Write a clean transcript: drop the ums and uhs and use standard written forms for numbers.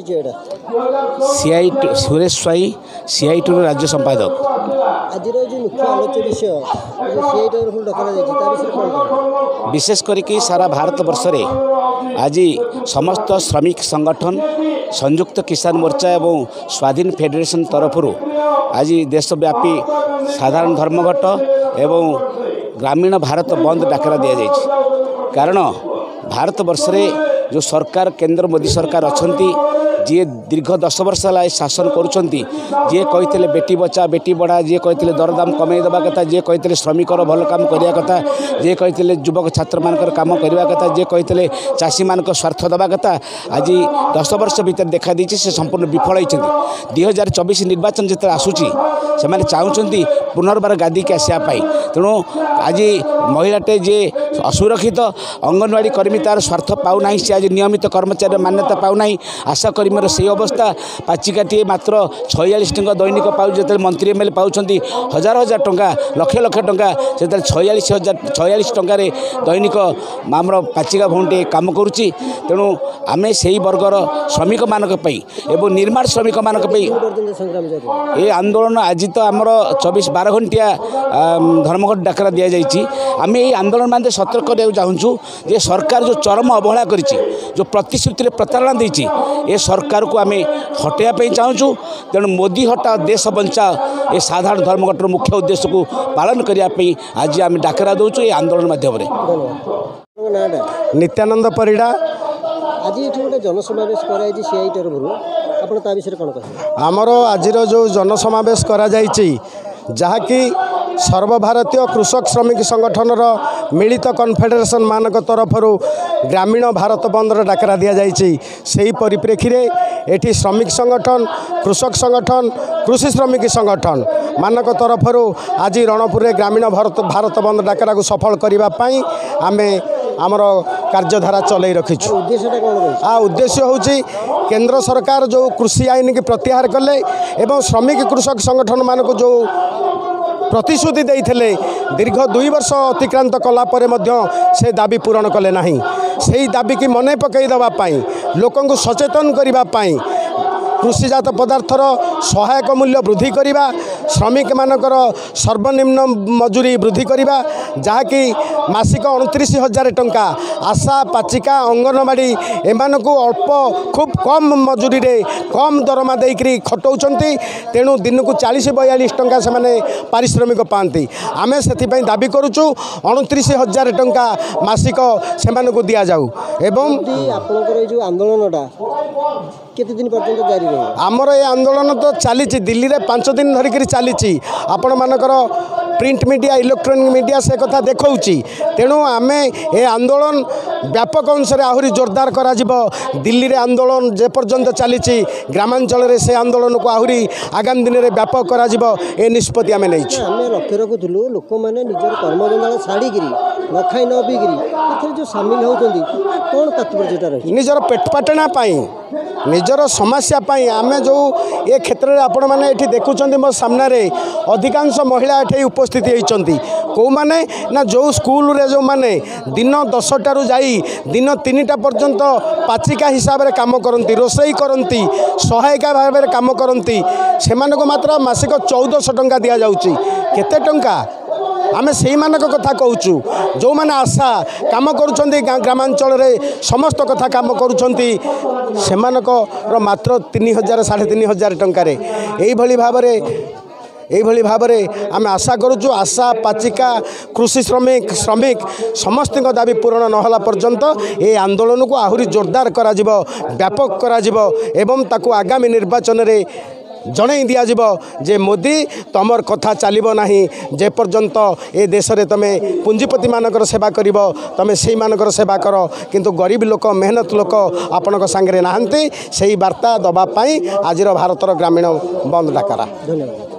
परिचय सीआई सुरेश स्वाई सीआईटी राज्य संपादक। आज जो मुख्य आलोच्य विषय सीआईटी डक विशेष करके सारा भारत वर्ष रे आज समस्त श्रमिक संगठन संयुक्त किसान मोर्चा एवं स्वाधीन फेडरेशन तरफ आज देशव्यापी साधारण धर्मघट एवं ग्रामीण भारत बंद डाकरा दि जाए। कारण भारत वर्ष रे जो सरकार केंद्र मोदी सरकार अच्छी जी दीर्घ 10 वर्ष है शासन करुँच जी कहते बेटी बचा बेटी बढ़ा जी कहते दरदाम कमे देवा कथा जी कहते श्रमिकर भल काम करने कथा जी कहते युवक छात्र मान काम करने कथा जी कहते चाषी मान स्वार्थ देवा कथा आज 10 वर्ष भीतर देखा दी से संपूर्ण विफल होती। 2024 निर्वाचन जिते आसूची से चाहते पुनर्बार गादी के आसापी तेणु आज महिलाटे जे असुरक्षित अंगनवाड़ी कर्मी तार स्वार्थ पाऊना सी आज नियमित कर्मचारी मान्यता पाऊना आशा कर्मी से अवस्था पाचिकाटे मात्र 46 टंका दैनिक पाऊ जो मंत्री एमएलए पाँच हजार हजार टंका लक्ष लक्ष टंका से 46 टंकार दैनिक आमर पाचिका भौंटे काम करुच्ची। तेणु आम से वर्गर श्रमिक मानक एवं निर्माण श्रमिक मानक ये आंदोलन आज तो आमर 24-12 घंटिया धर्मघट डाकरा दि जाइए। आम ये आंदोलन मान सतर्क करने चाहूँ जे सरकार जो चरम अवहेला कर जो प्रतिश्रुति प्रतारणा देती ये सरकार को आम हटाइवाई चाहूँ। तेणु मोदी हटा देश बंचा ये साधारण धर्मघटर मुख्य उद्देश्य को पालन करने आज आम डाकरा दूचु ये आंदोलन माध्यम। नित्यानंद परिड़ा आज ये गोटे जनसमावेश कर सीआई तरफ आमर आज जो जनसमावेश करा जहाँकि सर्वभारतीय कृषक श्रमिक संगठन मिलित कन्फेडरेशन मानक तरफ ग्रामीण भारत बंद डाकरा दि जाइए। परिप्रेक्षी में एटी श्रमिक संगठन कृषक संगठन कृषि श्रमिक संगठन मानक तरफ आज रणपुर ग्रामीण भारत बंद डाकरा को सफल करने आम आमर कार्यधारा चल रखीचु। उद्देश्य हूँ केंद्र सरकार जो कृषि आईन की प्रत्याहार कले एवं श्रमिक कृषक संगठन मानक जो प्रतिश्रुति देइथिले दीर्घ 2 वर्ष अतिक्रांत कलापर से दाबी पूरण कले नहीं। से दाबी की मन पकई देवाई लोक सचेतन करने कृषिजात पदार्थर सहायक मूल्य वृद्धि करने श्रमिक मानकर सर्वनिम्न मजूरी वृद्धि करने जहाँकि मासिक 29,000 टंका आशा पाचिका अंगनवाड़ी एमान को अल्प खूब कम मजूरी रे कम दरमा देकरी खटौचंती। तेणु दिन को 40-42 टंका से पारिश्रमिक पाती। आमे से दाबी करुचु 29,000 टंका मासिक से दि जाऊ। एवं जो आंदोलन केते दिन पर्यंत जारी रहे आमर ये आंदोलन तो चली दिल्ली में 5 दिन धरिक चली आपण मानकर प्रिंट मीडिया इलेक्ट्रोनिक मीडिया से कथा देखा। तेणु आम ये आंदोलन व्यापक अंश आहरी जोरदार करा दिल्ली रे आंदोलन जेपर्यंत चली ग्रामांचल से आंदोलन को आहरी आगामी दिन में व्यापक करा ए निष्पत्ति आम नहीं लक्ष्य रखुलु लोक मैंने निजर कर्मजंजाल छाड़िकी न खाई न पीकरी जो सामिल होती कौन तात्पर्य रही निजर पेटपाटना निजर समस्या आम जो ये क्षेत्र में आपण मैंने ये देखुं मो सामने अधिकांश महिला ये उपस्थित होती कौ माने ना जो स्कूल रे जो माने दिन 10टारू जाई दिन 3टा पर्यंत पाचिका हिसाब से काम करती रोसई करती सहायिका भाव में काम करती से मात्र मासिक 1400 टंका दि जाऊँगी। केते टंका आमे से मानक कथा कहूँ जो मैंने आशा काम करुँच ग्रामांचल समस्त कथा काम करुँच से मात्र 3,000-3,500 टंकार यही भाव में आम आशा करुचु। आशा पाचिका कृषि श्रमिक समस्त दाबी पूरण नहला पर्यंत ये आंदोलन को आहरी जोरदार करा व्यापक करा एवं ताकू आगामी निर्वाचन रे जणई दिज्व जे मोदी तमर कथा चलो ना जे पर्यंत ए देश में तुम पुंजीपति मानकर सेवा कर तुम से मानकर सेवा कर किंतु गरीब लोक मेहनत लोक आपण सांगे नहांती से वार्ता दवापाई आज भारतर ग्रामीण बंद डाकरा। धन्यवाद।